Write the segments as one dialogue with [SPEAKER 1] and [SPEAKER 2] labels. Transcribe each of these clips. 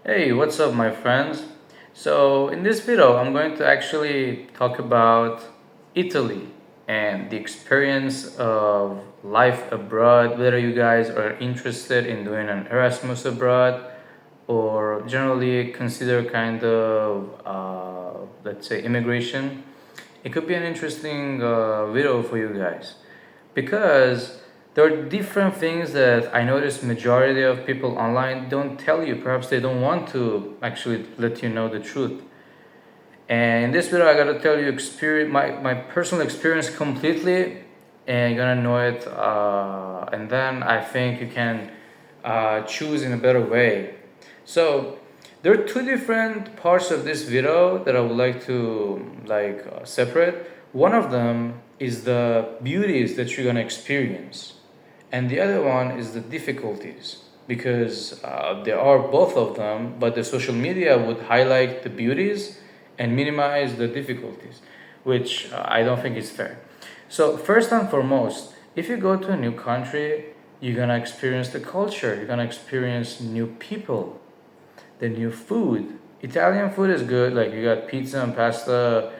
[SPEAKER 1] Hey, what's up, my friends? So, in this video, I'm going to actually talk about Italy and the experience of life abroad, whether you guys are interested in doing an Erasmus abroad or generally consider kind of, let's say, immigration. It could be an interesting video for you guys because there are different things that I notice majority of people online don't tell you. Perhaps they don't want to actually let you know the truth. And in this video, I gotta tell you my personal experience completely, and you're gonna know it. And then I think you can choose in a better way. So there are two different parts of this video that I would like to separate. One of them is the beauties that you're gonna experience, and the other one is the difficulties because there are both of them, but the social media would highlight the beauties and minimize the difficulties, which I don't think is fair. So first and foremost, if you go to a new country, you're gonna experience the culture, you're gonna experience new people, the new food. Italian food is good, like you got pizza and pasta.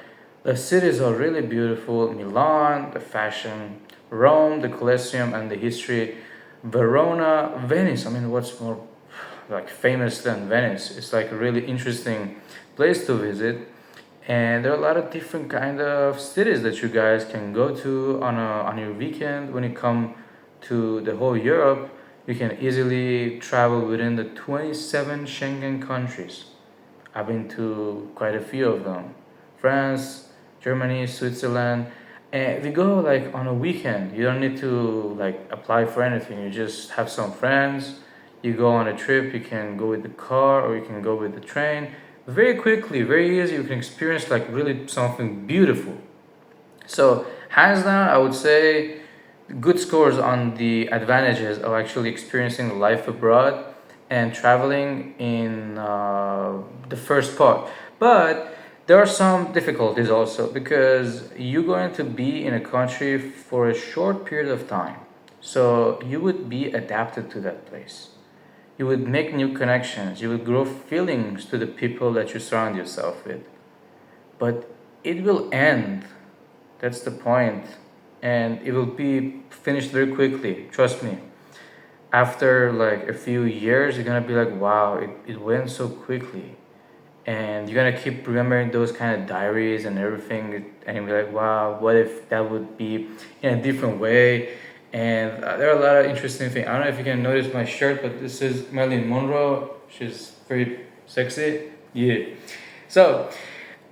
[SPEAKER 1] The cities are really beautiful. Milan, the fashion, Rome, the Colosseum and the history, Verona, Venice. I mean, what's more like famous than Venice? It's like a really interesting place to visit. And there are a lot of different kind of cities that you guys can go to on your weekend. When you come to the whole Europe, you can easily travel within the 27 Schengen countries. I've been to quite a few of them. France, Germany, Switzerland. And if you go like on a weekend, you don't need to like apply for anything. You just have some friends, you go on a trip, you can go with the car or you can go with the train. Very quickly, very easy, you can experience like really something beautiful. So hands down, I would say good scores on the advantages of actually experiencing life abroad and traveling in the first part. But there are some difficulties also because you're going to be in a country for a short period of time. So you would be adapted to that place. You would make new connections. You would grow feelings to the people that you surround yourself with. But it will end. That's the point. And it will be finished very quickly. Trust me. After like a few years, you're gonna be like, wow, it went so quickly. And you're gonna keep remembering those kind of diaries and everything. And you'll be like, wow, what if that would be in a different way? And there are a lot of interesting things. I don't know if you can notice my shirt, but this is Marilyn Monroe. She's very sexy. Yeah. So,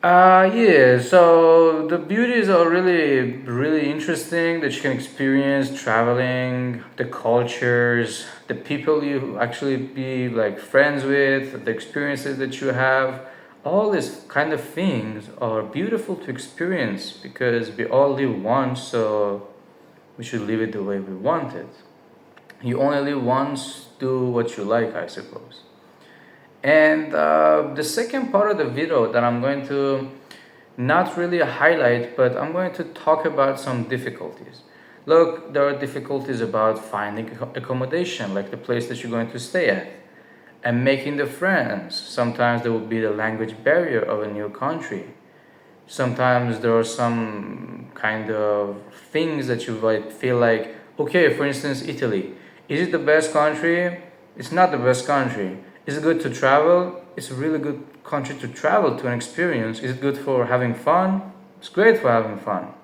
[SPEAKER 1] so the beauties are really, really interesting that you can experience traveling, the cultures, the people you actually be like friends with, the experiences that you have. All these kind of things are beautiful to experience because we all live once, so we should live it the way we want it. You only live once, do what you like, I suppose. And the second part of the video that I'm going to not really highlight, but I'm going to talk about some difficulties. Look, there are difficulties about finding accommodation, like the place that you're going to stay at, and making the friends. Sometimes there will be the language barrier of a new country. Sometimes there are some kind of things that you might feel like, okay, for instance, Italy. Is it the best country? It's not the best country. Is it good to travel? It's a really good country to travel to and experience. Is it good for having fun? It's great for having fun.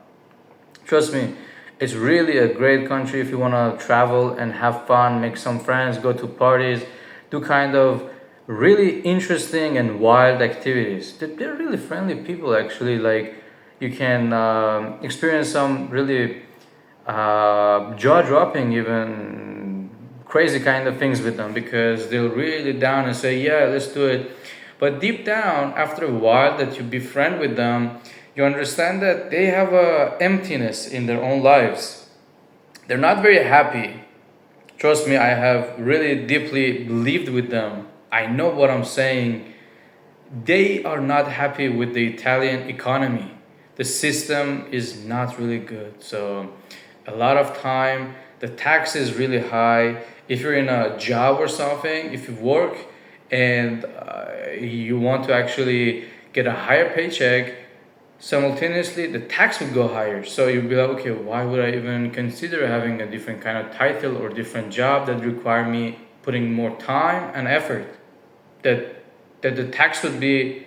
[SPEAKER 1] Trust me, it's really a great country if you want to travel and have fun, make some friends, go to parties, do kind of really interesting and wild activities. They're really friendly people, actually. Like, you can experience some really jaw dropping, even crazy kind of things with them because they'll really down and say, yeah, let's do it. But deep down, after a while that you befriend with them, you understand that they have a emptiness in their own lives. They're not very happy. Trust me, I have really deeply lived with them. I know what I'm saying. They are not happy with the Italian economy. The system is not really good. So a lot of time the tax is really high. If you're in a job or something, if you work and you want to actually get a higher paycheck, simultaneously the tax would go higher. So you'd be like, okay, why would I even consider having a different kind of title or different job that require me putting more time and effort, that the tax would be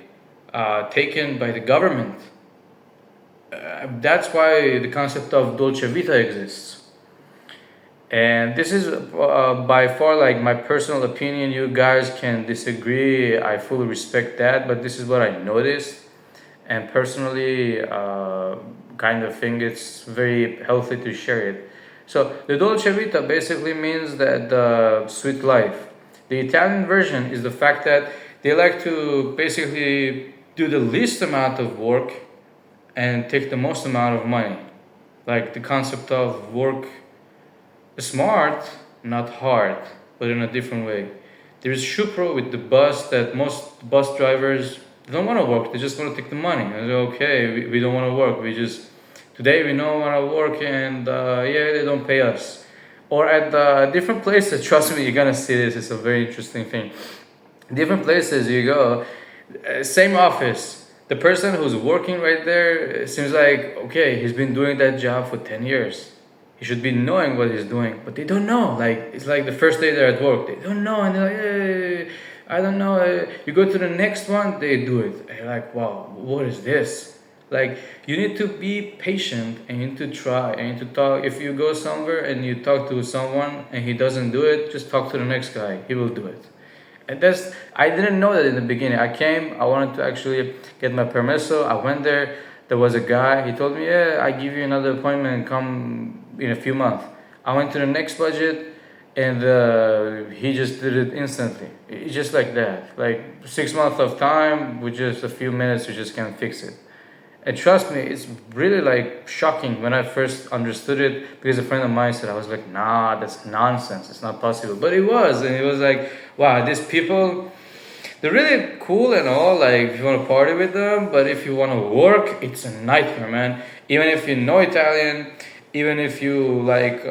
[SPEAKER 1] taken by the government. That's why the concept of dolce vita exists. And this is by far like my personal opinion. You guys can disagree, I fully respect that, but this is what I noticed. And personally, kind of think it's very healthy to share it. So the dolce vita basically means that the sweet life. The Italian version is the fact that they like to basically do the least amount of work and take the most amount of money. Like the concept of work smart, not hard, but in a different way. There's Shupro with the bus that most bus drivers don't want to work. They just want to take the money. And they're okay, we don't want to work. We just today we don't want to work, and yeah, they don't pay us. Or at different places, trust me, you're gonna see this. It's a very interesting thing. Different places you go, same office. The person who's working right there seems like okay, he's been doing that job for 10 years. He should be knowing what he's doing, but they don't know. Like it's like the first day they're at work, they don't know, and they're like, hey, I don't know. You go to the next one, they do it. And you're like, wow, what is this? Like you need to be patient and you need to try and you need to talk. If you go somewhere and you talk to someone and he doesn't do it, just talk to the next guy. He will do it. And that's I didn't know that in the beginning. I came, I wanted to actually get my permiso. I went there. There was a guy. He told me, "Yeah, I give you another appointment and come in a few months." I went to the next budget, and he just did it instantly. It's just like that. Like 6 months of time with just a few minutes, you just can fix it. And trust me, it's really like shocking when I first understood it because a friend of mine said, I was like, nah, that's nonsense. It's not possible. But it was. And it was like, wow, these people, they're really cool and all. Like, if you want to party with them, but if you want to work, it's a nightmare, man. Even if you know Italian, even if you like,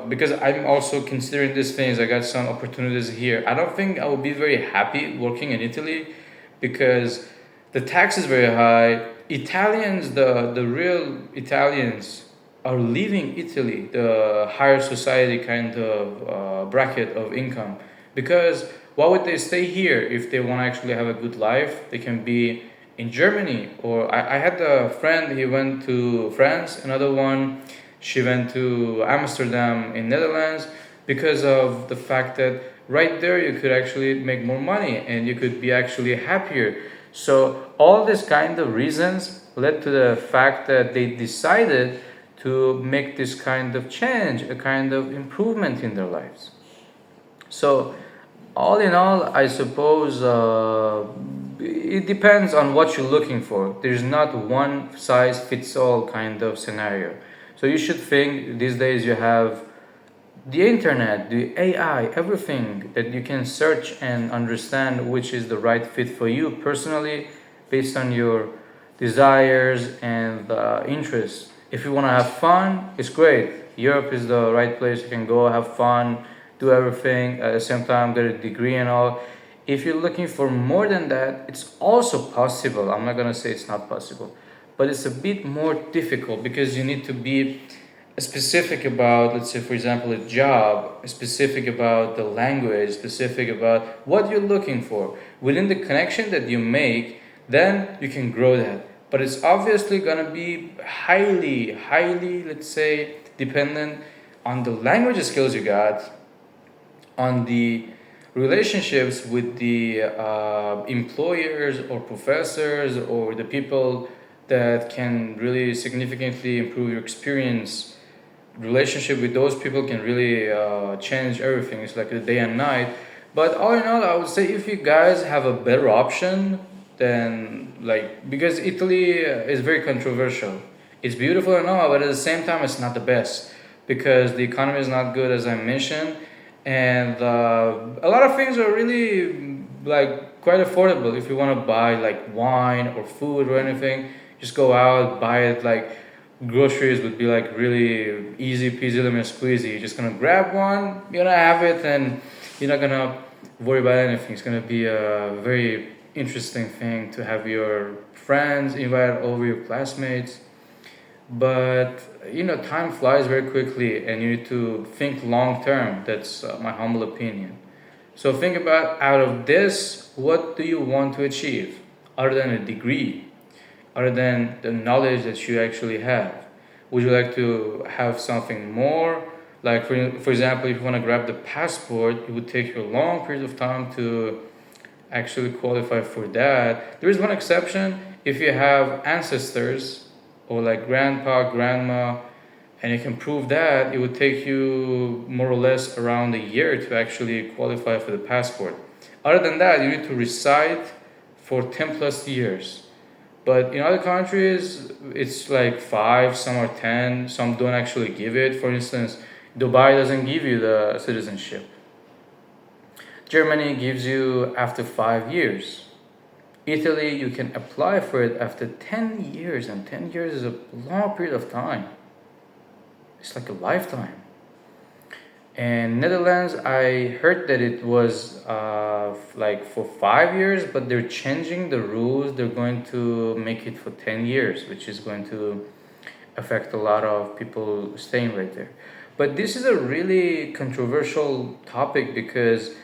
[SPEAKER 1] because I'm also considering these things, I got some opportunities here. I don't think I will be very happy working in Italy because the tax is very high. Italians, the real Italians, are leaving Italy, the higher society kind of bracket of income, because why would they stay here if they want to actually have a good life? They can be in Germany, or I had a friend. He went to France. Another one, she went to Amsterdam in Netherlands because of the fact that right there you could actually make more money and you could be actually happier. So all these kind of reasons led to the fact that they decided to make this kind of change, a kind of improvement in their lives. So all in all, I suppose it depends on what you're looking for. There's not one size fits all kind of scenario. So you should think these days you have the internet, the AI, everything that you can search and understand which is the right fit for you personally based on your desires and interests. If you want to have fun, it's great. Europe is the right place. You can go have fun, do everything at the same time, get a degree and all. If you're looking for more than that, it's also possible. I'm not going to say it's not possible, but it's a bit more difficult because you need to be specific about, let's say, for example, a job, specific about the language, specific about what you're looking for. Within the connection that you make, then you can grow that. But it's obviously gonna be highly, let's say, dependent on the language skills you got, on the relationships with the employers or professors or the people that can really significantly improve your experience. Relationship with those people can really change everything. It's like a day and night. But all in all, I would say if you guys have a better option, then like because Italy is very controversial. It's beautiful and all, but at the same time, it's not the best because the economy is not good, as I mentioned, and a lot of things are really like quite affordable. If you want to buy like wine or food or anything, just go out, buy it. Like groceries would be like really easy peasy lemon squeezy. You're just gonna grab one, you're gonna have it, and you're not gonna worry about anything. It's gonna be a very interesting thing to have your friends invite over your classmates. But time flies very quickly, and you need to think long term. That's my humble opinion. So think about, out of this, what do you want to achieve other than a degree, other than the knowledge that you actually have? Would you like to have something more? Like, for example, if you want to grab the passport, it would take you a long period of time to actually qualify for that. There is one exception: if you have ancestors or like grandpa, grandma, and you can prove that, it would take you more or less around a year to actually qualify for the passport. Other than that, you need to reside for 10 plus years. But in other countries, it's like 5, some are 10, some don't actually give it. For instance, Dubai doesn't give you the citizenship. Germany gives you after 5 years. Italy, you can apply for it after 10 years, and 10 years is a long period of time. It's like a lifetime. And Netherlands, I heard that it was like for 5 years, but they're changing the rules. They're going to make it for 10 years, which is going to affect a lot of people staying right there. But this is a really controversial topic because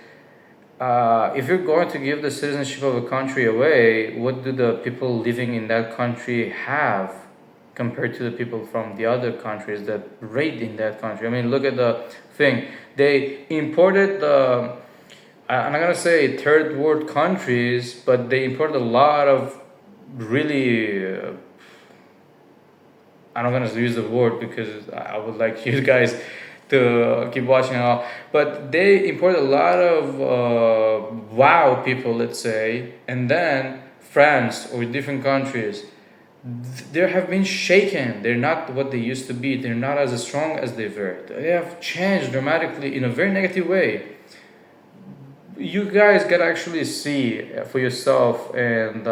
[SPEAKER 1] if you're going to give the citizenship of a country away, what do the people living in that country have compared to the people from the other countries that rate in that country? I mean, look at the thing. They imported the, I'm not gonna say third world countries, but they imported a lot of really, I'm not gonna use the word because I would like you guys to keep watching all. But they import a lot of wow people, let's say, and then France or different countries, they have been shaken. They're not what they used to be. They're not as strong as they were. They have changed dramatically in a very negative way. You guys gotta actually see for yourself, and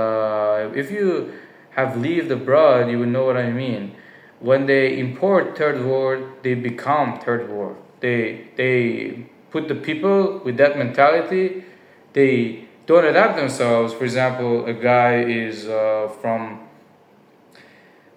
[SPEAKER 1] if you have lived abroad, you would know what I mean. When they import third world, they become third world. They put the people with that mentality. They don't adapt themselves. For example, a guy is from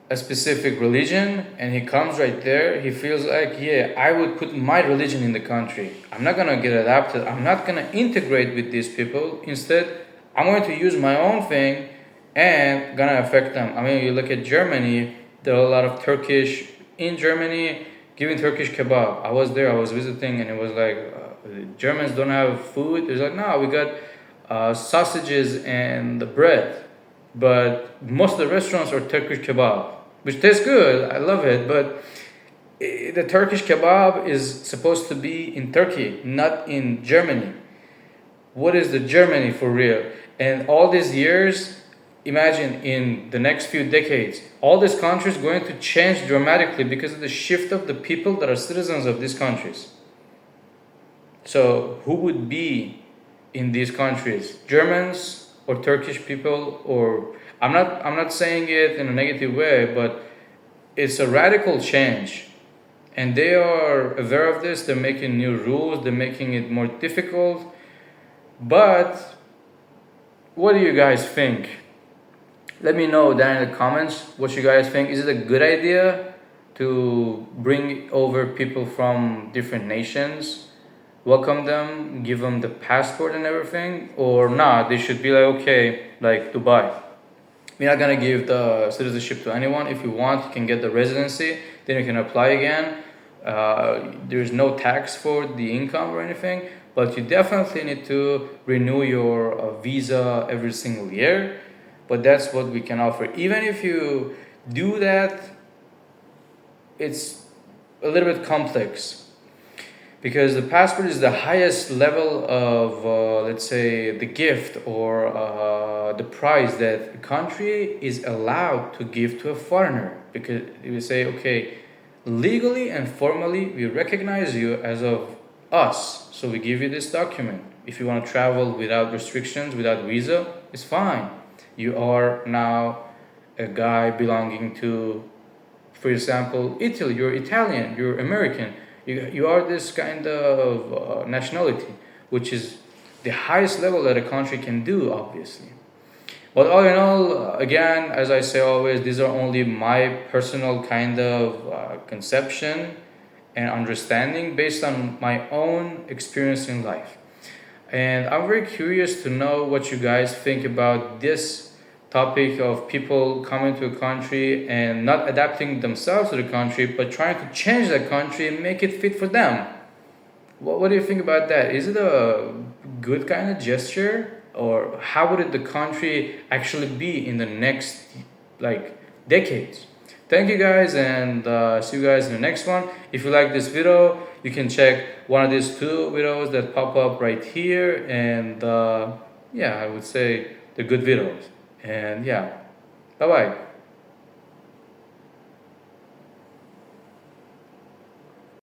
[SPEAKER 1] a specific religion, and he comes right there, he feels like, yeah, I would put my religion in the country. I'm not gonna get adapted, I'm not gonna integrate with these people. Instead, I'm going to use my own thing and gonna affect them. I mean, you look at Germany, there are a lot of Turkish in Germany giving Turkish kebab. I was there, I was visiting, and it was like, Germans don't have food. It's like, no, we got sausages and the bread, but most of the restaurants are Turkish kebab, which tastes good. I love it, but the Turkish kebab is supposed to be in Turkey, not in Germany. What is the Germany for real? And all these years, imagine in the next few decades, all these countries going to change dramatically because of the shift of the people that are citizens of these countries. So who would be in these countries? Germans or Turkish people? Or I'm not saying it in a negative way, but it's a radical change. And they are aware of this. They're making new rules, they're making it more difficult. But what do you guys think? Let me know down in the comments what you guys think. Is it a good idea to bring over people from different nations, welcome them, give them the passport and everything? Or not, they should be like, okay, like Dubai, we're not gonna give the citizenship to anyone. If you want, you can get the residency, then you can apply again. There's no tax for the income or anything, but you definitely need to renew your visa every single year. But that's what we can offer. Even if you do that, it's a little bit complex because the passport is the highest level of, let's say, the gift or the prize that a country is allowed to give to a foreigner. Because you say, okay, legally and formally, we recognize you as of us, so we give you this document. If you want to travel without restrictions, without visa, it's fine. You are now a guy belonging to, for example, Italy. You're Italian, you're American. You are this kind of nationality, which is the highest level that a country can do, obviously. But all in all, again, as I say always, these are only my personal kind of conception and understanding based on my own experience in life. And I'm very curious to know what you guys think about this topic of people coming to a country and not adapting themselves to the country, but trying to change the country and make it fit for them. What do you think about that? Is it a good kind of gesture, or how would the country actually be in the next like decades? Thank you guys, and see you guys in the next one. If you like this video, you can check one of these two videos that pop up right here, and yeah, I would say they're good videos. And yeah, bye bye.